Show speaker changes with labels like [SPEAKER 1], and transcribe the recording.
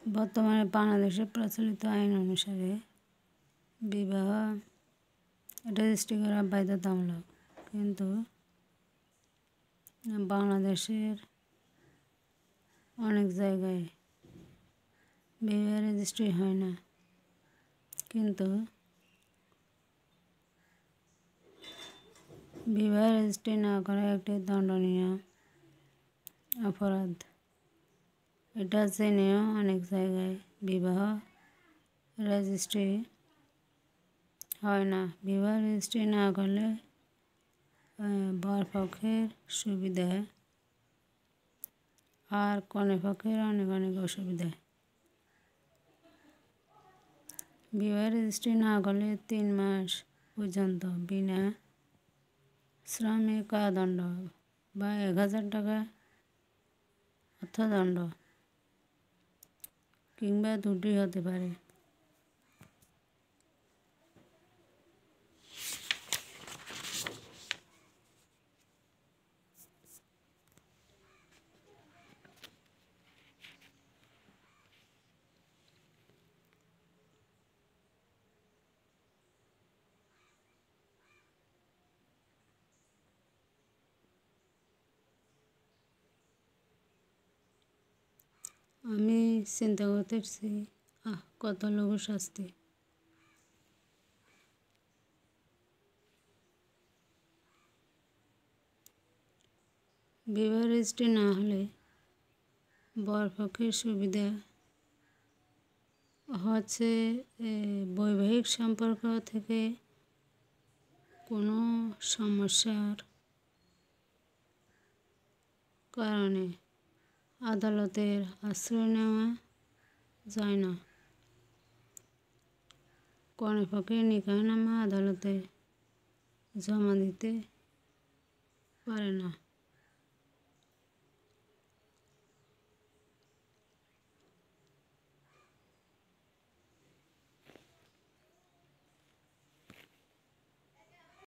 [SPEAKER 1] বর্তমানে বাংলাদেশে প্রচলিত আইন অনুসারে বিবাহ রেজিস্ট্রি করা বাধ্যতামূলক, কিন্তু বাংলাদেশের অনেক জায়গায় বিবাহ রেজিস্ট্রি হয় না। কিন্তু বিবাহ রেজিস্ট্রি না করা একটি দণ্ডনীয় অপরাধ। এটা জেনেও অনেক জায়গায় বিবাহ রেজিস্ট্রি হয় না। বিবাহ রেজিস্ট্রি না করলে বরপক্ষের সুবিধা আর কনেপক্ষের অনেক অনেক অসুবিধা। বিবাহ রেজিস্ট্রি না করলে 3 মাস পর্যন্ত বিনা শ্রমে কারাদণ্ড বা 1000 টাকা অর্থদণ্ড কিংবা দুটোই হতে পারে। আমি চিন্তা করতেছি কত লোকের শাস্তি। বিবাহ রেজিস্ট্রি না হলে বরপক্ষের সুবিধা হচ্ছে বৈবাহিক সম্পর্ক থেকে কোনো সমস্যার কারণে আদালতের আশ্রয় নেওয়া যায় না। কনেপক্ষের নিকাহনামা আদালতে জমা দিতে পারে না।